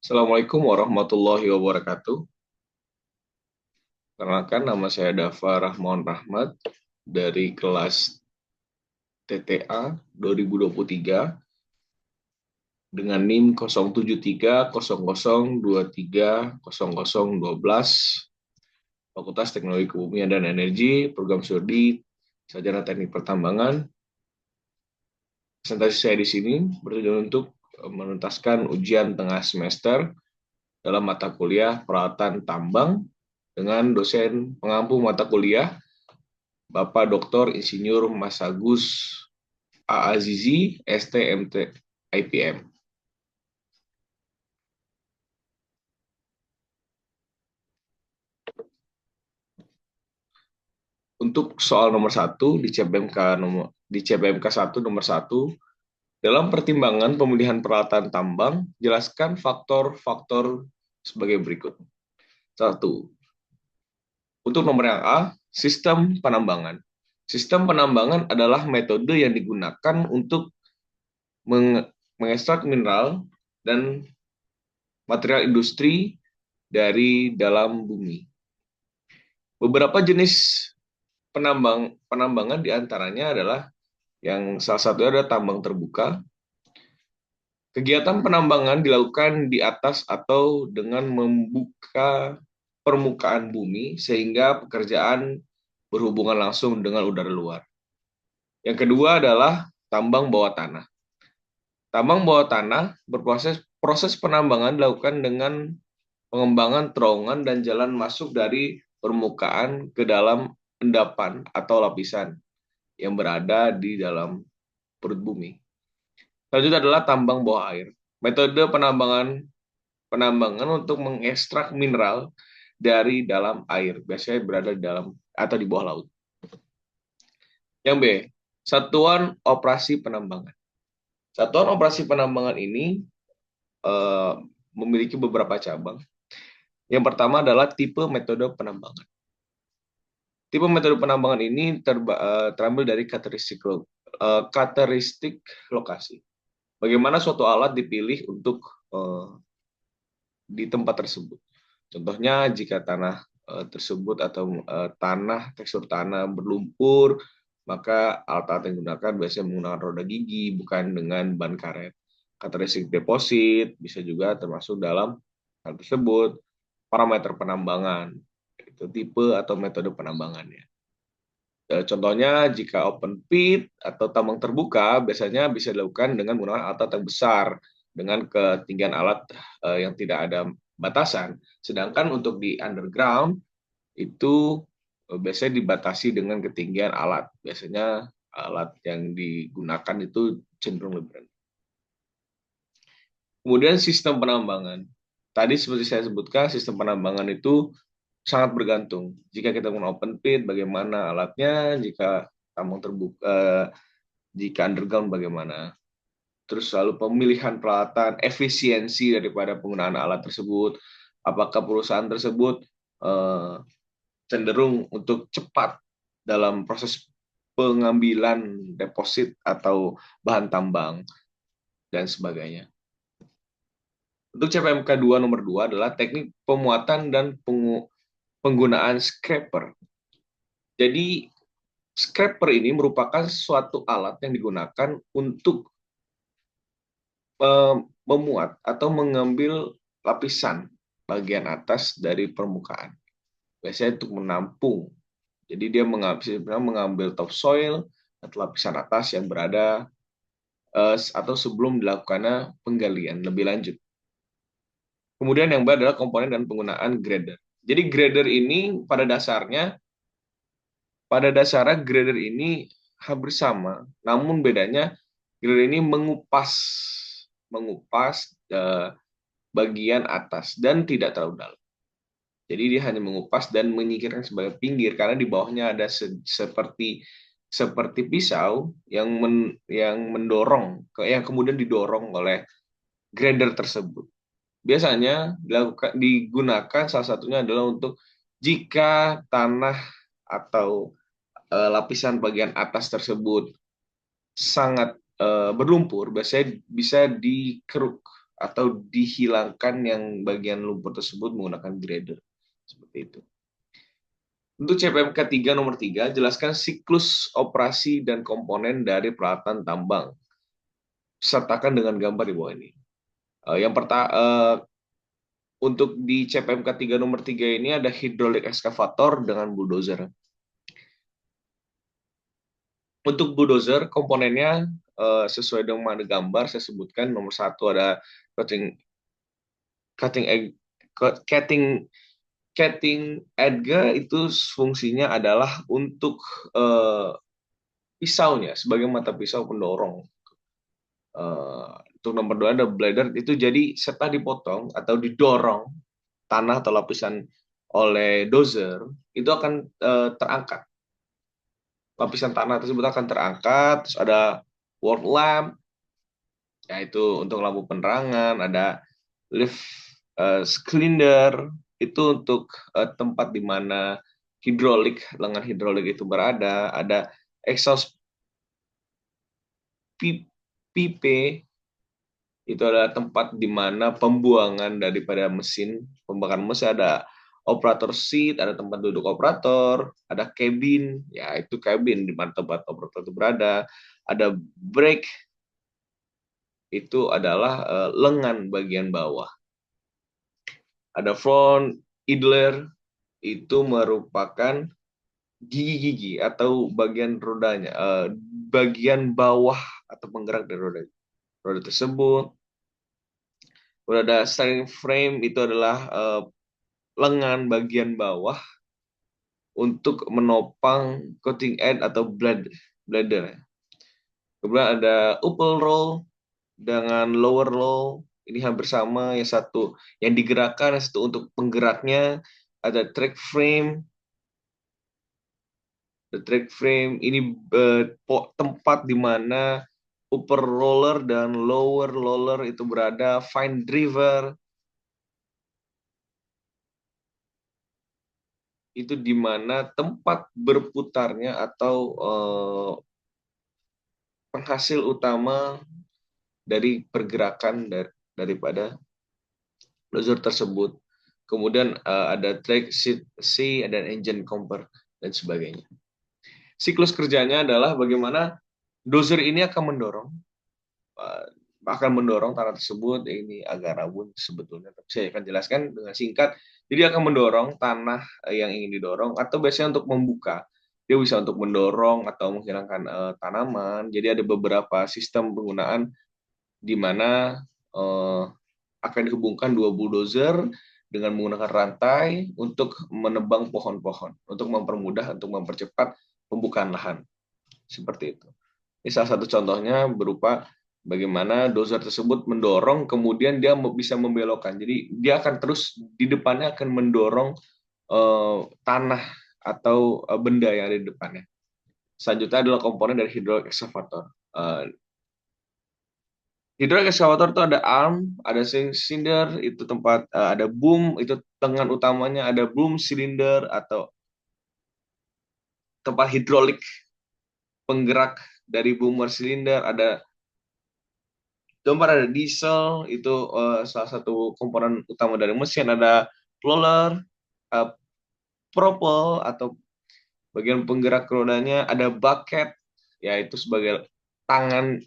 Assalamualaikum warahmatullahi wabarakatuh. Perkenalkan, nama saya Dava Rahman Rahmat dari kelas TTA 2023 dengan NIM 0730023012, Fakultas Teknologi Kebumian dan Energi, Program Studi Sarjana Teknik Pertambangan. Presentasi saya di sini bertujuan untuk menuntaskan ujian tengah semester dalam mata kuliah peralatan tambang dengan dosen pengampu mata kuliah Bapak Dr. Insinyur Mas Agus A. Azizi, STMT IPM. Untuk soal nomor 1 di CPMK 1 nomor 1, dalam pertimbangan pemilihan peralatan tambang, jelaskan faktor-faktor sebagai berikut. 1. Untuk nomor yang A, sistem penambangan. Sistem penambangan adalah metode yang digunakan untuk mengekstrak mineral dan material industri dari dalam bumi. Beberapa jenis penambangan diantaranya adalah yang salah satunya adalah tambang terbuka. Kegiatan penambangan dilakukan di atas atau dengan membuka permukaan bumi sehingga pekerjaan berhubungan langsung dengan udara luar. Yang kedua adalah tambang bawah tanah. Tambang bawah tanah proses penambangan dilakukan dengan pengembangan terowongan dan jalan masuk dari permukaan ke dalam endapan atau lapisan yang berada di dalam perut bumi. Selanjutnya adalah tambang bawah air. Metode penambangan untuk mengekstrak mineral dari dalam air, biasanya berada di dalam atau di bawah laut. Yang B, satuan operasi penambangan. Satuan operasi penambangan ini memiliki beberapa cabang. Yang pertama adalah tipe metode penambangan. Tipe metode penambangan ini terambil dari karakteristik lokasi. Bagaimana suatu alat dipilih untuk di tempat tersebut. Contohnya jika tanah tersebut atau tekstur tanah berlumpur, maka alat-alat yang digunakan biasanya menggunakan roda gigi, bukan dengan ban karet. Karakteristik deposit bisa juga termasuk dalam hal tersebut. Parameter penambangan, itu tipe atau metode penambangannya. Contohnya jika open pit atau tambang terbuka biasanya bisa dilakukan dengan menggunakan alat yang besar dengan ketinggian alat yang tidak ada batasan. Sedangkan untuk di underground itu biasanya dibatasi dengan ketinggian alat. Biasanya alat yang digunakan itu cenderung lebih rendah. Kemudian sistem penambangan. Tadi seperti saya sebutkan, sistem penambangan itu sangat bergantung. Jika kita menggunakan open pit, bagaimana alatnya? Jika tambang terbuka, jika underground, bagaimana? Terus lalu pemilihan peralatan, efisiensi daripada penggunaan alat tersebut. Apakah perusahaan tersebut cenderung untuk cepat dalam proses pengambilan deposit atau bahan tambang dan sebagainya. Untuk CPMK 2 nomor 2 adalah teknik pemuatan dan penggunaan scraper. Jadi scraper ini merupakan suatu alat yang digunakan untuk memuat atau mengambil lapisan bagian atas dari permukaan. Biasanya untuk menampung. Jadi dia mengambil topsoil atau lapisan atas yang berada atau sebelum dilakukannya penggalian lebih lanjut. Kemudian yang adalah komponen dan penggunaan grader. Jadi grader ini pada dasarnya grader ini hampir sama, namun bedanya grader ini mengupas bagian atas dan tidak terlalu dalam. Jadi dia hanya mengupas dan menyingkirkan sebagai pinggir karena di bawahnya ada seperti pisau yang mendorong, yang kemudian didorong oleh grader tersebut. Biasanya digunakan salah satunya adalah untuk jika tanah atau lapisan bagian atas tersebut sangat berlumpur, biasanya bisa dikeruk atau dihilangkan yang bagian lumpur tersebut menggunakan grader. Seperti itu. Untuk CPMK 3 nomor 3, jelaskan siklus operasi dan komponen dari peralatan tambang. Sertakan dengan gambar di bawah ini. Yang pertama, untuk di CPMK 3 nomor 3 ini ada hidrolik ekskavator dengan bulldozer. Untuk bulldozer, komponennya sesuai dengan gambar saya sebutkan. Nomor 1 ada cutting cutting egg cutting cutting edge, itu fungsinya adalah untuk pisaunya sebagai mata pisau pendorong. Untuk nomor 2 ada blader, itu jadi setelah dipotong atau didorong tanah atau lapisan oleh dozer, itu akan terangkat. Lapisan tanah tersebut akan terangkat. Terus ada work lamp, yaitu untuk lampu penerangan. Ada lift cylinder, itu untuk tempat di mana lengan hidrolik itu berada. Ada exhaust pipe, itu adalah tempat di mana pembuangan daripada mesin, pembakaran mesin. Ada operator seat, ada tempat duduk operator, ada cabin, ya itu cabin di mana tempat operator itu berada. Ada brake, itu adalah lengan bagian bawah. Ada front idler, itu merupakan gigi-gigi atau bagian rodanya, bagian bawah atau penggerak dari roda tersebut. Udah ada steering frame, itu adalah lengan bagian bawah untuk menopang cutting edge atau bladder. Kemudian ada upper roll dengan lower roll, ini hampir sama, yang satu yang digerakkan, yang satu untuk penggeraknya. Ada track frame. The track frame ini tempat di mana upper roller dan lower roller itu berada. Fine driver, itu di mana tempat berputarnya atau penghasil utama dari pergerakan daripada dozer tersebut. Kemudian ada track C, ada engine comper, dan sebagainya. Siklus kerjanya adalah bagaimana dozer ini akan mendorong tanah tersebut. Ini agak rabun sebetulnya, tapi saya akan jelaskan dengan singkat. Jadi akan mendorong tanah yang ingin didorong, atau biasanya untuk membuka. Dia bisa untuk mendorong atau menghilangkan tanaman. Jadi ada beberapa sistem penggunaan di mana akan dihubungkan dua bulldozer dengan menggunakan rantai untuk menebang pohon-pohon, untuk mempermudah, untuk mempercepat pembukaan lahan. Seperti itu. Ini salah satu contohnya berupa bagaimana dozer tersebut mendorong, kemudian dia bisa membelokkan. Jadi dia akan terus di depannya akan mendorong tanah atau benda yang ada di depannya. Selanjutnya adalah komponen dari hydraulic excavator. Hydraulic excavator itu ada arm, ada cylinder, itu tempat ada boom, itu lengan utamanya. Ada boom cylinder atau tempat hidrolik penggerak dari boomer silinder. Ada ada diesel, itu salah satu komponen utama dari mesin. Ada roller, uh, propel atau bagian penggerak rodanya. Ada bucket, yaitu sebagai tangan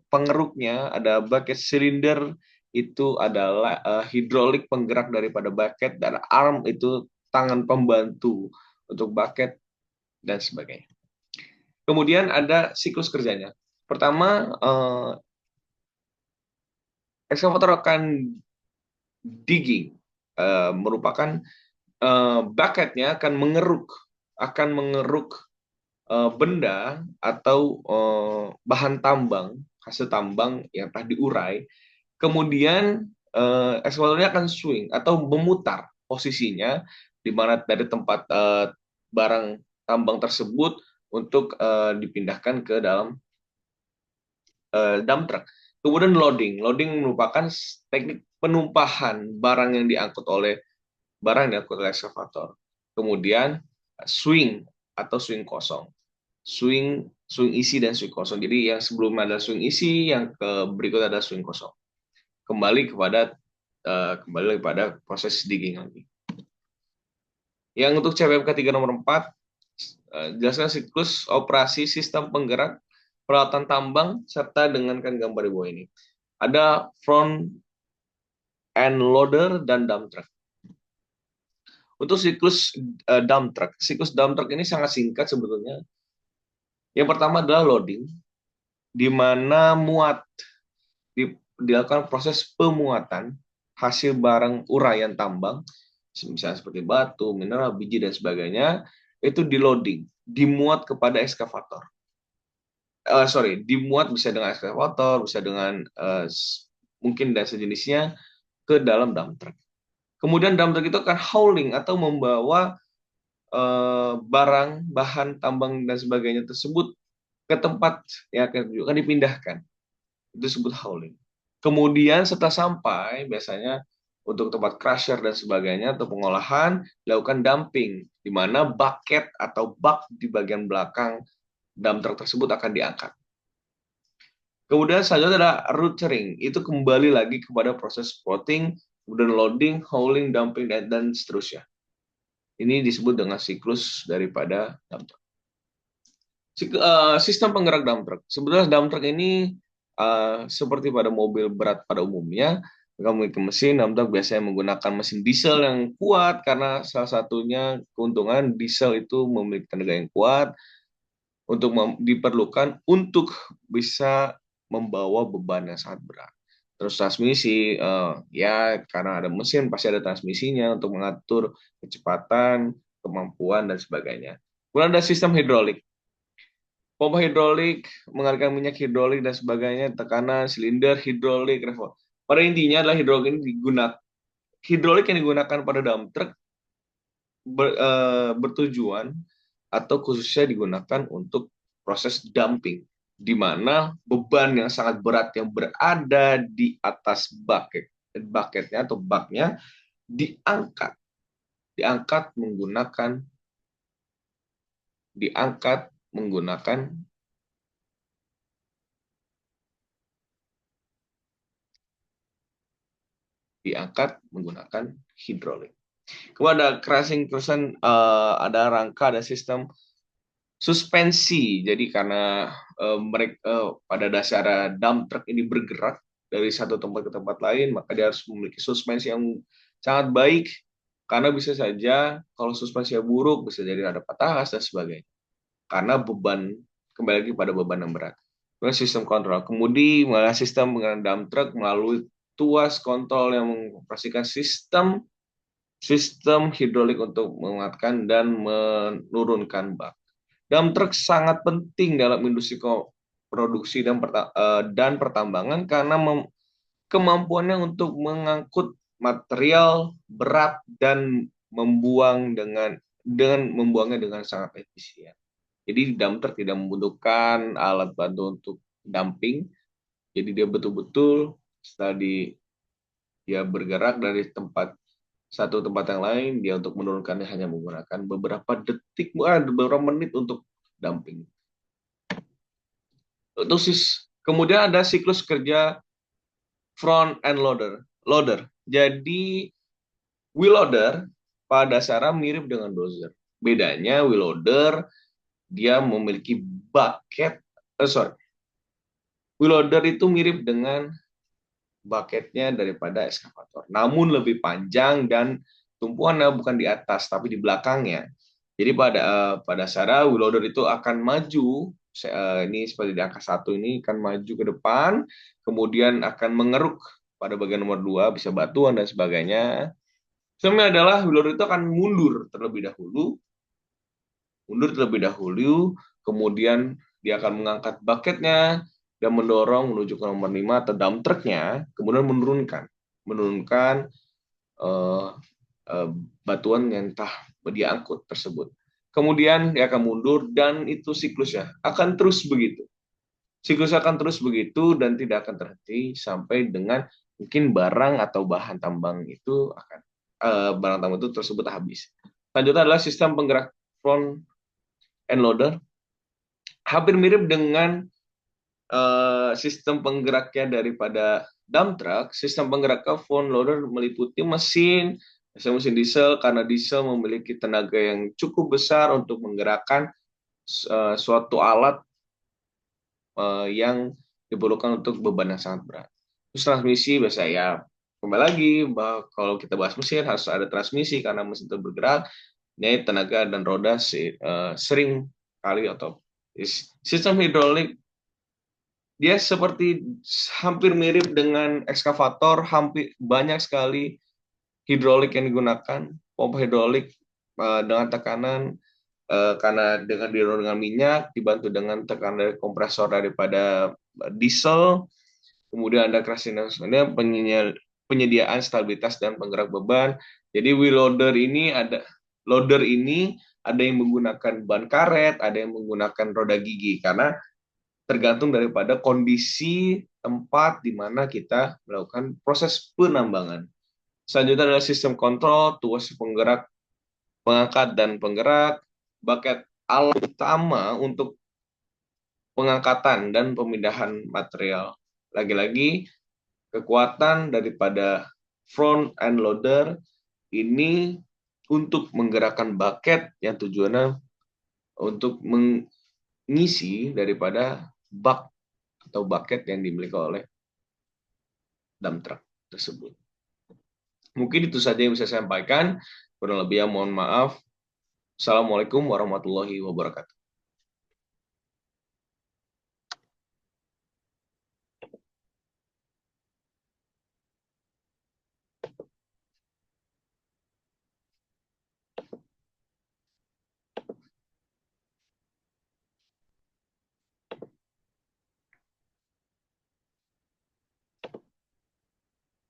pengeruknya. Ada bucket silinder, itu adalah hidrolik penggerak daripada bucket. Dan arm itu tangan pembantu untuk bucket, dan sebagainya. Kemudian ada siklus kerjanya. Pertama, ekskavator akan digging, merupakan bucketnya akan mengeruk benda atau bahan tambang, hasil tambang yang telah diurai. Kemudian ekskavatornya akan swing atau memutar posisinya di mana dari tempat barang tambang tersebut untuk dipindahkan ke dalam dump truck. Kemudian loading merupakan teknik penumpahan barang yang diangkut oleh ekskavator. Kemudian swing atau swing kosong. Swing isi dan swing kosong. Jadi yang sebelumnya ada swing isi, yang berikut ada swing kosong. kembali kepada proses digging lagi. Yang untuk CPMK 3 nomor 4, jelaskan siklus operasi sistem penggerak peralatan tambang serta dengankan gambar di bawah ini. Ada front end loader dan dump truck. Untuk siklus dump truck ini sangat singkat sebetulnya. Yang pertama adalah loading, di mana dilakukan proses pemuatan hasil barang uraian tambang, misalnya seperti batu, mineral, biji, dan sebagainya, itu di loading, dimuat kepada ekskavator. Dimuat bisa dengan ekskavator, bisa dengan mungkin dan sejenisnya ke dalam dump truck. Kemudian dump truck itu akan hauling atau membawa barang, bahan tambang dan sebagainya tersebut ke tempat yang akan dipindahkan. Itu disebut hauling. Kemudian setelah sampai, biasanya untuk tempat crusher dan sebagainya atau pengolahan, dilakukan dumping, di mana bucket atau bak di bagian belakang dump truck tersebut akan diangkat. Kemudian selanjutnya ada routering, itu kembali lagi kepada proses plotting, kemudian loading, hauling, dumping, dan seterusnya. Ini disebut dengan siklus daripada dump truck. Sistem penggerak dump truck. Sebetulnya dump truck ini seperti pada mobil berat pada umumnya, memiliki mesin. Dump truck biasanya menggunakan mesin diesel yang kuat karena salah satunya keuntungan diesel itu memiliki tenaga yang kuat untuk diperlukan untuk bisa membawa beban yang sangat berat. Terus transmisi, ya karena ada mesin pasti ada transmisinya untuk mengatur kecepatan, kemampuan dan sebagainya. Kemudian ada sistem hidrolik. Pompa hidrolik, mengalirkan minyak hidrolik dan sebagainya, tekanan, silinder, hidrolik, reservoir. Pada intinya adalah hidrolik yang digunakan pada dump truck bertujuan atau khususnya digunakan untuk proses dumping, di mana beban yang sangat berat yang berada di atas bucketnya atau baknya diangkat menggunakan hidrolik. Kemudian ada crushing person, ada rangka, ada sistem suspensi. Jadi karena mereka pada dasar dump truck ini bergerak dari satu tempat ke tempat lain, maka dia harus memiliki suspensi yang sangat baik. Karena bisa saja kalau suspensinya buruk, bisa jadi ada patah dan sebagainya. Karena kembali lagi pada beban yang berat. Kemudian sistem kontrol. Kemudian sistem penggerak dump truck melalui tuas kontrol yang mengoperasikan sistem hidrolik untuk menguatkan dan menurunkan bak. Dump truck sangat penting dalam industri produksi dan pertambangan karena kemampuannya untuk mengangkut material berat dan membuangnya dengan sangat efisien. Jadi dump truck tidak membutuhkan alat bantu untuk dumping. Jadi dia betul-betul setelah dia bergerak dari satu tempat yang lain, dia untuk menurunkannya hanya menggunakan beberapa beberapa menit untuk dumping. Kemudian ada siklus kerja front end loader. Jadi wheel loader pada dasarnya mirip dengan dozer. Bedanya wheel loader dia memiliki bucket. Wheel loader itu mirip dengan bucketnya daripada ekskavator, namun lebih panjang dan tumpuannya bukan di atas tapi di belakangnya. Jadi pada dasarnya wheel loader itu akan maju, ini seperti di angka 1 ini akan maju ke depan, kemudian akan mengeruk pada bagian nomor 2, bisa batuan dan sebagainya. Sebenarnya adalah wheel loader itu akan mundur terlebih dahulu, kemudian dia akan mengangkat bucketnya dan mendorong menuju ke nomor 5 atau dump trucknya, kemudian menurunkan batuan yang dia angkut tersebut. Kemudian dia akan mundur dan itu siklusnya akan terus begitu. Siklus akan terus begitu dan tidak akan terhenti sampai dengan mungkin barang atau bahan tambang itu tersebut habis. Selanjutnya adalah sistem penggerak front end loader. Hampir mirip dengan sistem penggeraknya daripada dump truck, sistem penggeraknya front loader meliputi mesin, mesin diesel, karena diesel memiliki tenaga yang cukup besar untuk menggerakkan suatu alat yang diperlukan untuk beban yang sangat berat. Terus transmisi biasa ya, kembali lagi bahwa kalau kita bahas mesin harus ada transmisi karena mesin itu bergerak, ini tenaga dan roda sering kali atau sistem hidrolik dia seperti hampir mirip dengan ekskavator, hampir banyak sekali hidrolik yang digunakan, pompa hidrolik dengan tekanan karena didorong dengan minyak, dibantu dengan tekanan dari kompresor daripada diesel, kemudian ada krasinosnya penyediaan stabilitas dan penggerak beban. Jadi wheel loader ini ada yang menggunakan ban karet, ada yang menggunakan roda gigi karena tergantung daripada kondisi tempat di mana kita melakukan proses penambangan. Selanjutnya adalah sistem kontrol, tuas penggerak, pengangkat dan penggerak, bucket alat utama untuk pengangkatan dan pemindahan material. Lagi-lagi, kekuatan daripada front end loader ini untuk menggerakkan bucket yang tujuannya untuk mengisi daripada bak atau bucket yang dimiliki oleh dump truck tersebut. Mungkin itu saja yang bisa saya sampaikan. Kurang lebih mohon maaf. Assalamualaikum warahmatullahi wabarakatuh.